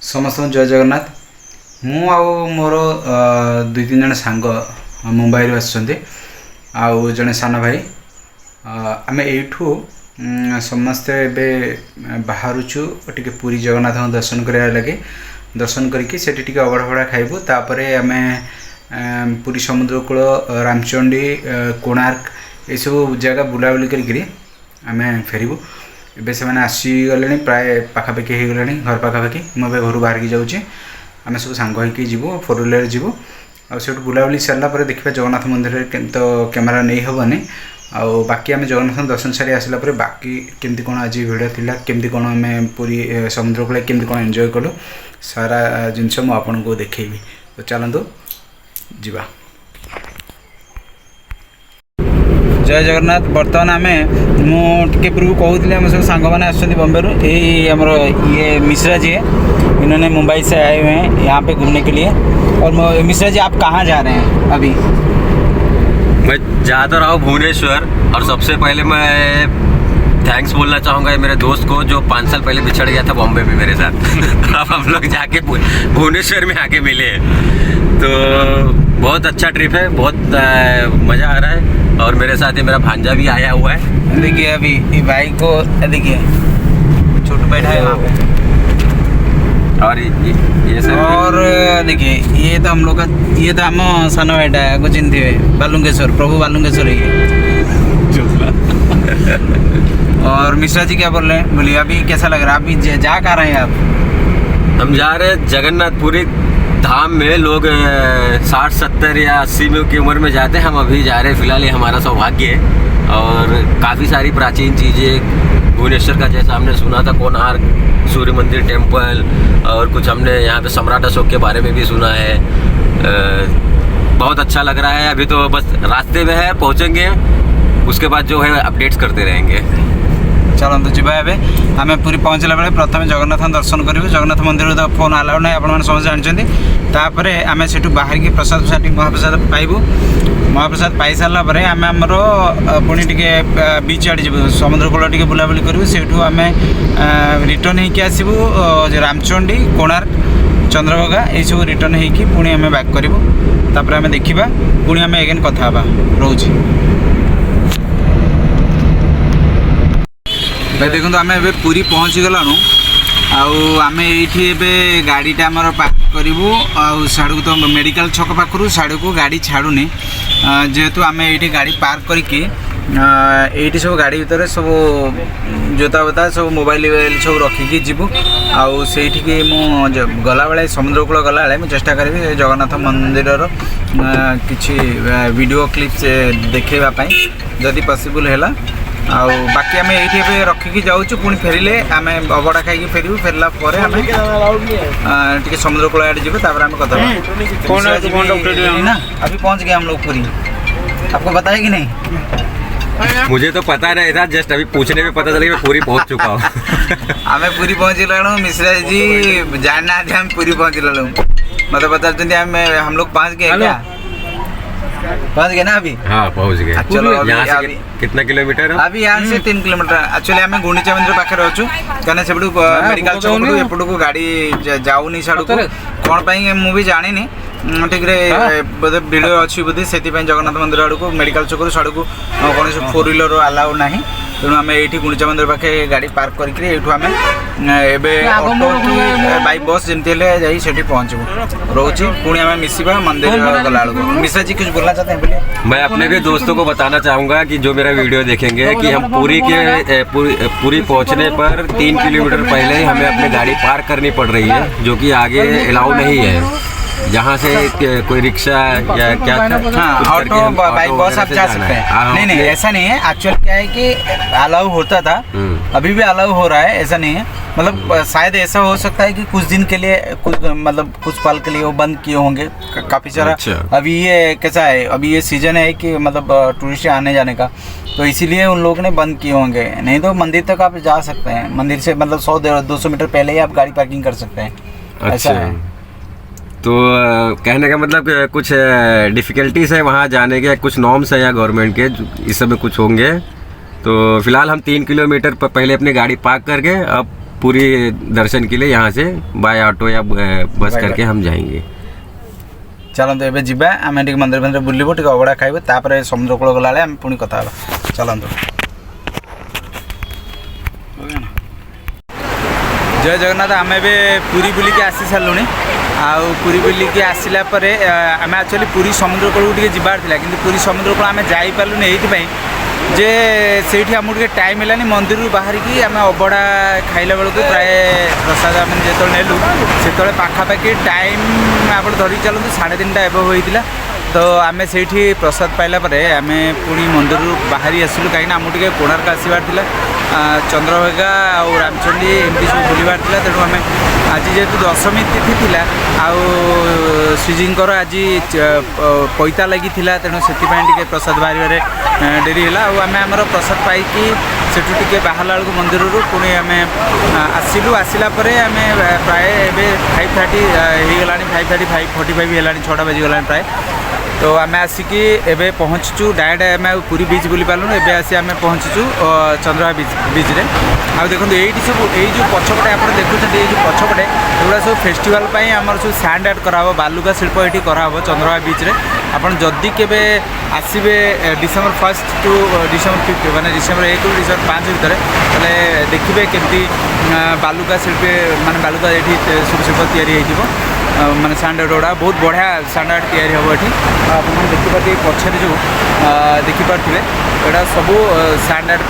समस्त जय जगन्नाथ। मु मोर दुई तीन जन सांग मुंबई आसुँच आउ जड़े सान भाई आम यू समस्ते बाहरुचु टे पुरी जगन्नाथ दर्शन करने लगे दर्शन करके अबड़ा फड़ा खाइबू तापर आम पुरी समुद्र कूल रामचंडी कोणार्क ये सब जगह बुलाबुली करी आम फेरबू। एबे से आसीगले प्राय पाखापाखि हो गले घर पाखापाखि मुझे घर बाहर की जाऊँगी आम सब सांग होगी जीवु 4 व्हीलर जीवु आठ बुलाबुली सारापर देखा जगन्नाथ मंदिर तो कैमेरा नहीं हेनी आउ बाकी आम जगन्नाथ दर्शन सारी आसला बाकी केमती कौन आज भिड़ थिला केमती कौन आम पूरी समुद्र कूल केमती कौन एंजॉय कलु सारा जिनस मुझे आपन को देखी। तो चलतु जीवा। जय जगन्नाथ। बर्तमान आम मुझे पूर्व कहूँ आम सब सांग मैंने आसुँच बॉम्बे रू यमर ये मिश्रा जी है, इन्होंने मुंबई से आए हुए हैं यहाँ पे घूमने के लिए। और मिश्रा जी आप कहाँ जा रहे हैं अभी? मैं जा तो रहा हूँ भुवनेश्वर और सबसे पहले मैं थैंक्स बोलना चाहूँगा मेरे दोस्त को जो 5 साल पहले बिछड़ गया था बॉम्बे में मेरे साथ अब हम लोग जाके भुवनेश्वर में आके मिले तो बहुत अच्छा ट्रिप है, बहुत मज़ा आ रहा है। और मेरे साथ ही मेरा भांजा भी आया हुआ है। देखिए अभी ये भाई को देखिए छोटू बैठा है वहाँ पे और ये सब और देखिए ये तो हम लोग का ये तो हम सानो बेटा है को चिंती है बालुंगेश्वर प्रभु बालुंगेश्वर और मिश्रा जी क्या बोल रहे हैं? बोलिए अभी कैसा लग रहा है? अभी जा कहाँ रहे हैं आप? हम जा रहे हैं जगन्नाथपुरी धाम में। लोग 60, 70 या 80 में की उम्र में जाते हैं, हम अभी जा रहे हैं। फिलहाल ये हमारा सौभाग्य है और काफ़ी सारी प्राचीन चीज़ें भुवनेश्वर का जैसा हमने सुना था कोणार्क सूर्य मंदिर टेम्पल और कुछ हमने यहाँ पे सम्राट अशोक के बारे में भी सुना है। बहुत अच्छा लग रहा है। अभी तो बस रास्ते में है, पहुँचेंगे उसके बाद जो है अपडेट्स करते रहेंगे। चलते जीवा एवं आम पूरी पहुँचला बेले प्रथम जगन्नाथ दर्शन करूँ। जगन्नाथ मंदिर तो फोन आलाउ ना आप समझ जानते। तापर आम से बाहर की प्रसाद महाप्रसाद पाइबू। महाप्रसाद पाई सारापर आम आमर पुणी टे बीच आड़े जीव समुद्र कूल टे बुलाबुली करूँ। से आम रिटर्न होकर आसबू रामचंडी कोणार्क चंद्रभागा ये सब रिटर्न होकर पुणी आम बैक करूँ। तापर आम देखा पुणी आम एगेन कथा रोचे भाई। देखो आम ए पूरी पहुँची गलानु आम ये गाड़ीटा आमर पार्क करूँ आड़ू तो मेडिकल छक पाखु साड़ू को गाड़ी छाड़ूनी जेहेतु आम ये गाड़ी पार्क करके ये सब गाड़ी भितर सब जोता बोता सब मोबाइल सब रखिकी जीवु आउ से गला बेले समुद्र कूल गला बेले चेष्टा करी जगन्नाथ मंदिर किसी वीडियो क्लिप्स देखेवाई जदि पॉसिबल है। आउ बाकी आम ये रखिकी जाऊँ पुणी फेरिले आम अबड़ा खाई फेरू फेरला आम टे समुद्र कूल आड़े जीव तापर आम कथा ना। अभी पहुँच गए हम लोग पूरी। आपको पता है कि नहीं? मुझे तो पता नहीं था, जस्ट अभी पूछने में पता चला कि मैं पूरी पहुंच चुका हूँ आम पूरी पहुँच लू। मिश्रा जी जानना हम पूरी पहुँच लू मतलब बता हम लोग पहुँच गए क्या? पहुँच गए ना अभी? हाँ पहुँच गए। चलो यहाँ से कितना किलोमीटर है? अभी यहाँ से 3 किलोमीटर। एक्चुअली आम गुंडीचा मंदिर पाखे अच्छु कहीं से मेडिकल चौक एपट को गाड़ी जाऊनी साड़ू को कौन पाई मुझे जानी ठीक बोधे भिड़ अच्छी बोधे से जगन्नाथ मंदिर आड़ को मेडिकल चौक साड़ू को कौन 4 व्हीलर अलाउ ना तेणु आम ये गुंडीचा मंदिर पाखे गाड़ी पार्क करके आम ऑटो की बाई बस जमी जा पहुँचबू रोचे पुणी आम मिसवा मंदिर गला बेलू। मिश्रा जी कुछ बोलना चाहते हैं? बोलिए। मैं अपने भी दोस्तों को बताना चाहूँगा कि जो मेरा वीडियो देखेंगे कि हम पूरी पहुँचने पर 3 किलोमीटर पहले ही हमें अपनी गाड़ी पार्क करनी पड़ रही है जो कि आगे अलाउ नहीं है। जहाँ से कोई रिक्शा या क्या हाँ ऑटो बाइक बस आप जा सकते हैं। नहीं ऐसा नहीं है। एक्चुअल क्या है कि अलाउ होता था अभी भी अलाउ हो रहा है, ऐसा नहीं है। मतलब शायद ऐसा हो सकता है कि कुछ दिन के लिए कुछ पल के लिए वो बंद किए होंगे काफ़ी सारा। अच्छा। अभी ये कैसा है, अभी ये सीजन है कि मतलब टूरिस्ट आने जाने का, तो इसीलिए उन लोगों ने बंद किए होंगे। नहीं तो मंदिर तक आप जा सकते हैं। मंदिर से मतलब 100-200 मीटर पहले ही आप गाड़ी पार्किंग कर सकते हैं। अच्छा। ऐसा है। तो कहने का मतलब कुछ डिफ़िकल्टीज है वहाँ जाने के, कुछ नॉर्म्स है या गवर्नमेंट के इस सब में कुछ होंगे। तो फिलहाल हम 3 किलोमीटर पहले अपनी गाड़ी पार्क करके अब पूरी दर्शन के लिए यहाँ से बाय ऑटो या बस करके हम जाएंगे। चलते एवं जावा आम मंदिर मंदिर बुलबू टे अबड़ा खाइबू तापर समुद्र कूल गला आम पुणी कथा चलतु। जय जगन्नाथ आम ए पुरी बुलिकी आसी सारूँ आउ पुरी बुलिकी आसला आम एक्चुअली पुरी समुद्र कूल टे जबार कि पुरी समुद्र कूल आम जापारूनी ये जे से आमको टाइम है मंदिर बाहर की आम अबड़ा खाइला बेलू प्राय प्रसाद आम जो नेलु से पाखापाखि टाइम आप धरिक चलते 3:30 एवं होता तो आम से प्रसाद पाइला आम पुणी मंदिर बाहरी आसलु कहीं आमको कोणार्क आसबार चंद्रभागा और रामचंडी एमती सब बुलबार तेणु आम आज जेहेतु दशमी तिथि थी श्रीजीकर आज पैता लगी तेणु से प्रसाद बाहर डेरी है आम आमर प्रसाद पाई सेठू टे बाहर बेलू मंदिर पुणी आम आसलु आसला आम प्राय 5:30 होगा 5:45 है 6टा बजीगला प्राय तो आम आसिकी एबे पहुँचु डायरेक्ट आम पुरी बीच बुली पार्लु एबे आसी आम पहुँचु चंद्रभागा बीच रे आ देखो ये सब ये जो पछपटे आप देखुं ये जो पछपटे एगुड़ा सब फेस्टिवल आमर सब सैंड आर्ट कराब बालुका शिल्प ये कराब चंद्रभागा बीच रे आपन जदि केबे आसबे डिसेम्बर 1 टू डिसेम्बर 5 माने डिसेम्बर 1 टू डिसेम्बर 5 भीतर ताले देखिए केमती बालुका शिल्प माने बालुका ये सब शिल्प या माने सैंड आर्ट गुड़ा बहुत बढ़िया सैंड आर्ट तैयारी हम ये आप देखिए पछरे जो देखिपे यहाँ सब सैंड आर्ट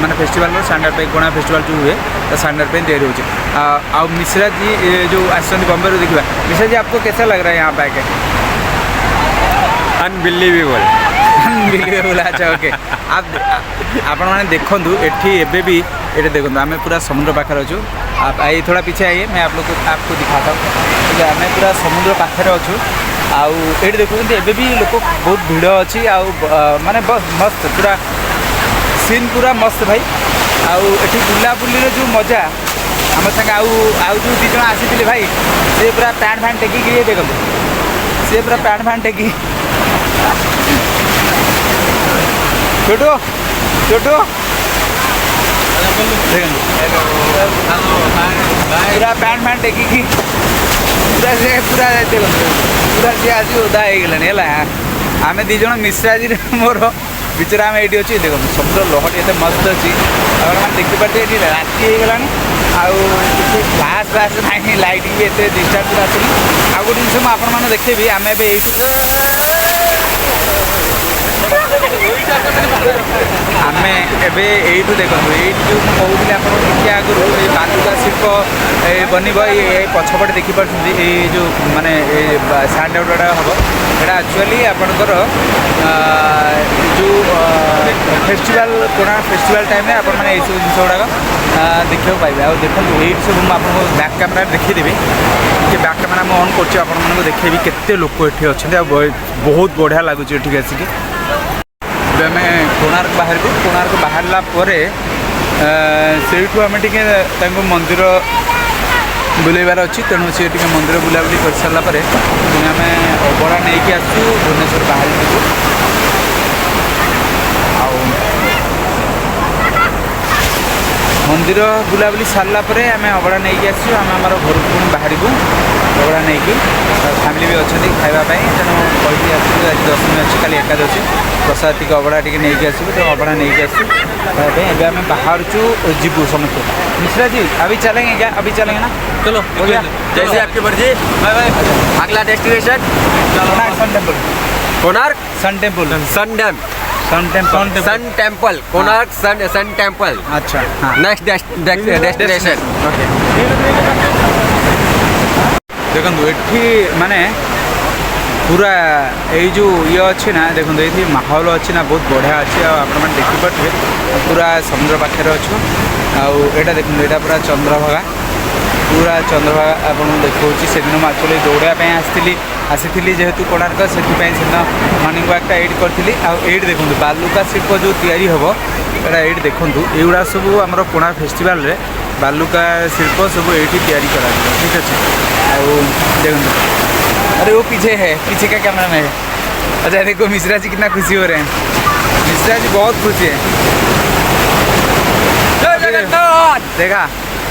माने फेस्टिवल सैंड आर्ट कोणा फेस्टिवल जो हुए तो सैंड आर्ट तैयारी हो मिश्रा जी जो आसछन्ति बॉम्बे रो देखिए मिश्रा जी आपको कैसा लग रहा है यहाँ पे आके? अनबिलीवेबल अनबिलीवेबल अच्छा ओके आप मैंने देखु एटी भी ये देखो आम पूरा समुद्र पाखे अच्छु आप ये थोड़ा पीछे आइए मैं आप लोग आपको दिखाता हूँ आम पूरा समुद्र पाखे अच्छु आउ देखो एबे भी लोक बहुत भीड़ अच्छी माने मस्त पूरा सीन पूरा मस्त भाई आउ एटी बुलाबुली जो मजा आम सागे आउ जो दी जन आसी भाई से पूरा पैंट फैंट टेकिक देखो सी पूरा पैंट फैंट टेकी छोटू छोटू पूरा पैंट फैंट टेकिकी पूरा से पूरा देखो पूरा सी आज उदा होगला आम दी जन मिश्रा जी मोर बिचर आम ये अच्छी देखो समुद्र लहटी एत मस्त अच्छी मैंने देखिपारे ये राति होगला आउ फ्लाश फ्लाश ना लाइट भी एत डिस्टर्ब आसुनी आउ गोटे जिन मुझे देखेबी आम ए आम एबे यू देखो ये जो कहूली आप आगुरी ये बालुका शिल्प बनब ये पछपटे देखिपे ये जो माने सैंड आउट गुड़ा हम यहाँ एक्चुअली आपणकर जो फेस्टिवल कोणार्क फेस्टिवल टाइम आप सब जिन गुड़ाक देखा पाइबे आ देखो ये सब मुझे आपको बैक कैमेरा देखीदेवी कि बैक कैमेरा मुझे ऑन कर देखेबी केते लोक ये अच्छा बहुत बढ़िया लगुच ये आसिक आम कोणार्क बाहरला से आम टे मंदिर बुलेबार अच्छी तेणु सी टे मंदिर बुलाबुली कर सारापर पुणी आम अबड़ा नहीं आसू भुवनेश्वर बाहर मंदिर बुलाबुली सारापर आम अबड़ा नहीं आसू आम आम घर पुणी बाहर को अबड़ा नहीं फैमिली भी अच्छा खावाई तेणु कही आसू आज दशमी अच्छी कल एकादशी प्रसाद टी अबड़ा टी नहीं आसू तो अबड़ा नहीं आसू खावाई आम बाहर जीवु समस्त मिश्रा जी अभी चलेंगे क्या अभी चलेंगे ना चलो हो गया जैसे आपकी मर्जी बाय बाय अगला destination sun temple Konark sun temple sun temple Konark sun temple अच्छा हाँ नेक्स्ट डेस्टिनेशन ओके देखो ये माने पूरा ये जो ये अच्छी ना देखो ये माहौल अच्छी ना बहुत बढ़िया अच्छी आपने देखिपे पूरा समुद्र पाखे अच्छु आटा देखो यहाँ पूरा चंद्रभागा पूरा चंद्रभागा आप देखा से दिन मुझे एक्चुअली दौड़ापी आसी जेहेतु कोणार्क से मॉर्निंग वाकटा एड करी आठ देखो बालुका शिल्प जो तैयारी हम यहाँ ये देखूँ युवा सब आम कोणार्क फेस्टिवल रे बालुका शिल्प सब ये तैयारी करा ठीक अच्छे देखो अरे वो पीछे है पीछे का कैमरा में है अच्छा देखो मिश्रा जी कितना खुशी हो रहे हैं मिश्रा जी बहुत खुशी है जगन्नाथ। देखा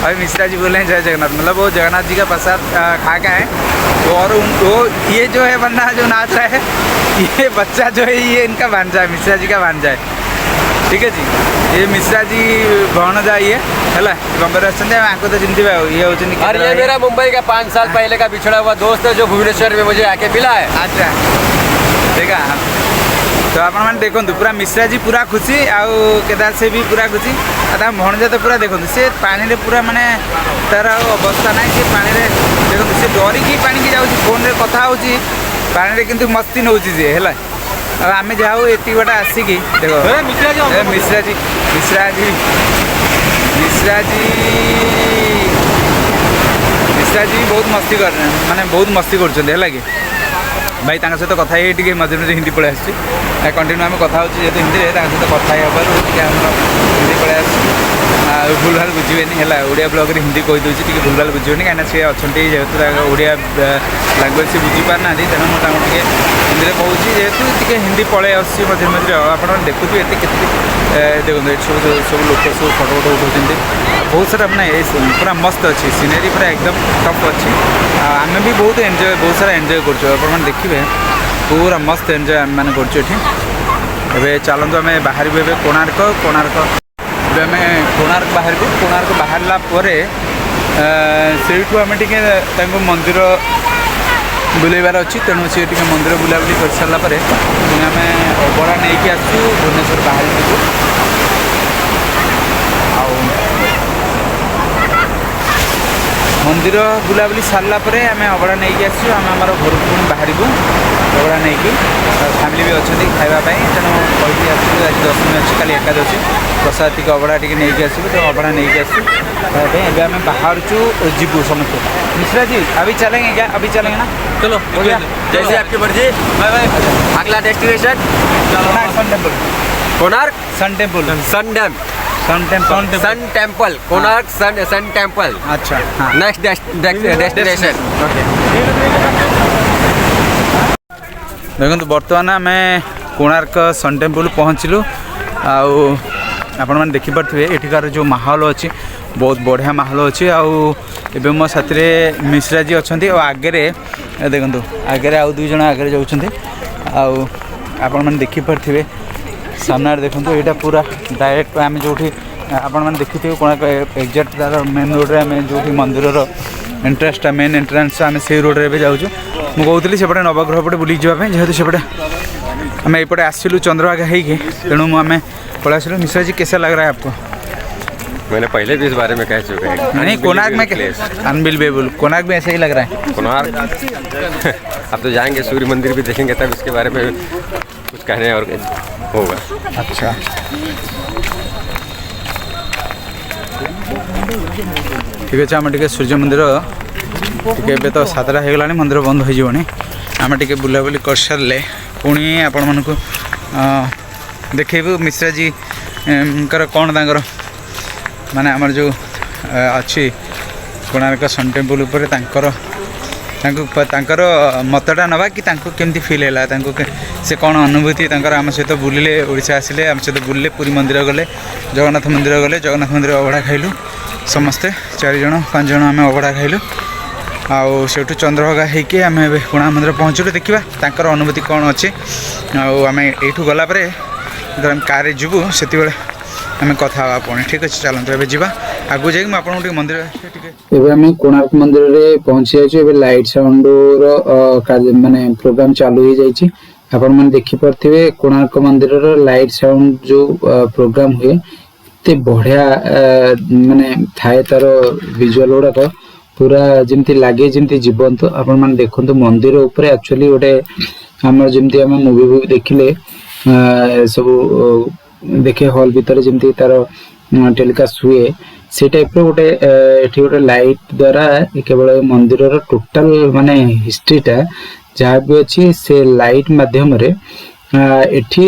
अभी मिश्रा जी बोले हैं जय जगन्नाथ, मतलब वो जगन्नाथ जी का प्रसाद खा के आए। तो और उनको ये जो है बंदा जो नाच रहा है, ये बच्चा जो है ये इनका भांजा है, मिश्रा जी का भांजा है। ठीक है जी, ये मिश्रा जी भणजा ये है बम्बे आंको तो चिंती ये होती। और ये मेरा मुंबई का 5 साल पहले का बिछड़ा हुआ दोस्त है जो भुवनेश्वर में मुझे आके मिला है। अच्छा देखा, तो आप देखो पूरा मिश्रा जी पूरा खुशी, आउ केदार से भी पूरा खुशी, आ भणजा तो पूरा देखो से पानी रे पूरा माने तार अवस्था ना कि पानी रे देखो से डरिकी पानी की जाऊँ, फोन रे कथा होची पानी रे किंतु मस्ती नौची जे है। अब आम जाऊ एति गोटे आसिकी देखो मिश्रा जी मिश्रा जी बहुत मस्ती कर माने बहुत मस्ती कर कि भाई सहित कथा ही मझे मझे हिंदी पलि आस कंटिन्यू आम कथा जेहतु हिंदी में सहित कथा हिंदी पलि आस भूल भाल बुझे है ओडिया ब्लॉग रे हिंदी कहीदे भूल भाल बुझे कहीं सी अच्छा जेहतु ओडिया लांगुएज से बुझी पारना तेणु मुझे हिंदी में कहूँ जेहतु टी हिंदी पलि आस मझे मझे आप देखुए देखो ये सब लोग सब फोटो फोटो उठाते बहुत सारा मैंने पूरा मस्त अच्छी सीनेरी पूरा एकदम टप अच्छी। आम भी बहुत एंजॉय बहुत सारा एंजॉय कर देखिए पूरा मस्त एंजॉय आम मैंने कर। चलतु आम बाहर कोणार्क कोणार्क आम कोणार्क बाहरला से आम टे मंदिर बुलेबार अच्छी तेणु सी टे मंदिर बुलाबुली कर सारापर आम अबड़ा नहीं आसू भुवनेश्वर बाहर मंदिर बुलाबुली सारापर आम अबड़ा नहीं आसू आम आम घर पुणी बाहर अबड़ा नहीं फैमिली भी अच्छा खावाई तेणु कही आस आज दशमी अच्छी काली एकादशी प्रसाद टी अबड़ा टी नहीं आसू तो अबड़ा नहीं आसू खावाई आम बाहर जीवु समस्त। मिश्रा जी अभी चलेंगे क्या? अभी चलेंगे ना? चलो जैसे आपकी मर्जी। Bye bye. अगला destination sun temple Konark sun temple sun temple Konark sun temple. अच्छा हाँ नेक्स्ट डेस्टिनेशन। देखो बर्तमान आम कोणार्क सन टेम्पल पहुँचलु आपण देखिपे एठिकार जो माहौल अच्छी बहुत बढ़िया माहौल अच्छी आबे मो साथी मिश्रा जी अच्छा आगे देखो आगे आउ 2 जन आगे जाऊँच आपण मैंने देखिपे सामने देखो यहाँ पूरा डायरेक्ट आम जो आपण मैंने देखी थे कोणार्क एक्जाक्ट तार मेन रोड रे आम जो मंदिर एंट्रांसटा मेन एंट्रांस आम से रोड रे जाऊँ मुझे कहती सेपटे नवग्रह पटे बुलिक जावाई जेहतु सेपटे आम एपटे आसलु चंद्रभागा होगी तेणु आम पड़ा आसलु। मिश्रा जी कैसा लग रहा है आपको? मैंने पहले भी इस बारे में कह चुका है। नहीं कोणार्क में अनबिलीवेबल, कोणार्क में ऐसा ही लग रहा है। कोणार्क अब तो जाएंगे सूर्य मंदिर भी देखेंगे तब इसके बारे में कुछ कहने और होगा। अच्छा ठीक अच्छे आम टे सूर्य मंदिर टे तो 7टा हो मंदिर बंद हो आम टे बुलाबुली कर सारे पुणी आपण मानक देखु मिश्रा जी कौन तांकर माने आमर जो अच्छी कोणार्क सन टेम्पल उपर तांकर मतटा नवा कि केमती फील है से कौन अनुभूति आम सहित बुलिले ओडिशा आसिले आम सहित बुलिले पुरी मंदिर गले जगन्नाथ मंदिर अबड़ा खाइलु समस्ते 4 जन 5 जन आम अबड़ा खाइलु आठ चंद्रभागा होके आम कोणार्क मंदिर पहुँचलु। देखा तांकर अनुभूति कौन अच्छी आम यू गलापर आम कार जीवु से आम कथा पुणी। ठीक अच्छे चलते एवं जावा आगू जाइए मुझे मंदिर एवं कोणार्क मंदिर रे पहुँची जाइए लाइट साउंड माने प्रोग्राम चालू हो जाइए आपण मैंने देखिपे कोणार्क मंदिर लाइट साउंड जो प्रोग्राम हुए एत बढ़िया माने थाए तार विजुअल गुड़ाक पूरा जमती लगे जमती जीवंत आपण मैंने देखो मंदिर उपर एक्चुअली गोटे आम जमती आम मूवी देखिले सब देखे हॉल भीतर जमती तार टेलीकास्ट हुए से टाइप गोटे एठी गोटे लाइट द्वारा केवल मंदिर टोटाल माने हिस्ट्रीटा जहाँ भी अच्छी से लाइट माध्यम रे एठी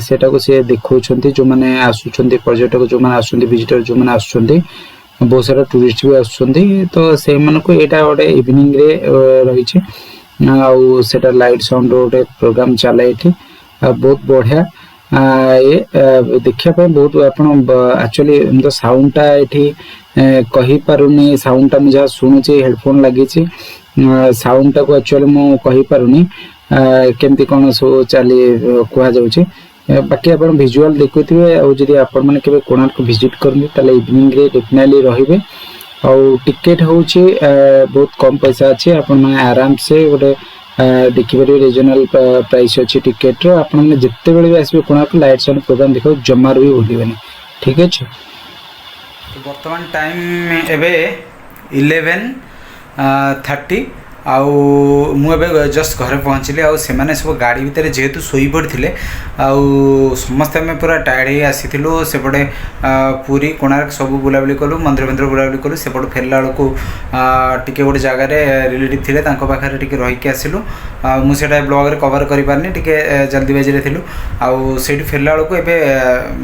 सेटा को से देखौछंती जो माने आसुछंती पर्यटक जो माने आसुछंती विजिटर जो माने आसुछंती बहुत सारा टूरिस्ट भी आसुछंती तो से मन को एटा गोटे इवनिंग रे रही छै सेटा लाइट साउंड गोटे प्रोग्राम चले एठी बहुत बढ़िया ये देखा बहुत एक्चुअली तो साउंडटा ये कही पारुनी साउंडटा मुझे जहाँ शुणुची हेडफोन लगी साउंडटा को एक्चुअली मुझे कही पारुनी केमती कौन सब चली कह जाऊँगी बाकी आप भिजुआल देखुए आदि आपण मैंने केवे कोणार्क विजिट करते इवनिंग रे डेफिनेटली रहिबे आउ टिकेट होची बहुत कम पैसा अच्छे आपण मैंने आराम से गोटे देखिपारे रिजनल प्राइस अच्छी टिकेट आपण मैंने जिते बड़े भी आसबे कोणार्क लाइट्स एंड प्रोग्राम देखो जमार भी भूलिबेनी ठीक है। तो बर्तमान टाइम एबे 11:30 आउ मुझे जस्ट घर पहुँचली आउ से सब गाड़ी भितर जेहेतु शोई पड़ते आउ समस्ते आम पूरा टायर्ड ही आसीलु सेपटे पुरी कोणार्क सब बुलाबुली कलु मंदिर मंदिर बुलाबुली कलु सेपटू फेरला बेलू टे गोटे जगार रिलेटिव थे पाखे टे रहीकि आसलु मुझे ब्लॉग कवर करें टे जल्दीबाजी थी आउ से फेरला बेलू ए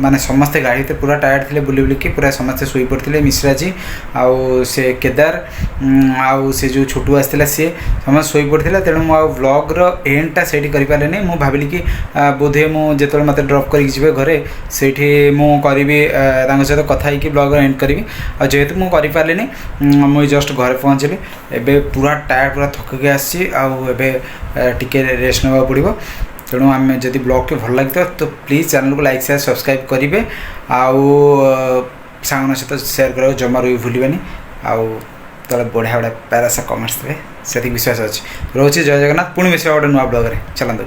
माने समस्ते गाड़ी भितर पूरा टायर्ड थे बुली बुलिकी पूरा समस्ते शोई पड़ते मिश्रा जी आउ से केदार आउ से जो छोटू आसला सी समस्त शोई पड़ता तेणु मु व्लॉगर एंडटा से करें मु भाविली कि बोधे मुझे मत ड्रप कर घरे से करी सहित कथा ब्लॉगर एंड करी जेहेतु मुझे पारे मुझे जस्ट घर पहुँचली एबे पूरा टायर्ड पूरा थकिक आसी टे रेस्ट ना पड़ो तेणु आम जब ब्लॉग टी भल लगी तो प्लीज चैनल को लाइक शेयर सब्सक्राइब करेंगे आउ सांग सहित शेयर करा जमार भी भूलिबेनी आउ तले बढ़िया बढ़िया प्यारा सा कमेंट्स देवे से विश्वास अच्छे रोचे जय जगन्नाथ पुणी मिश्रा गोटे नुआ ब्लॉग चलते।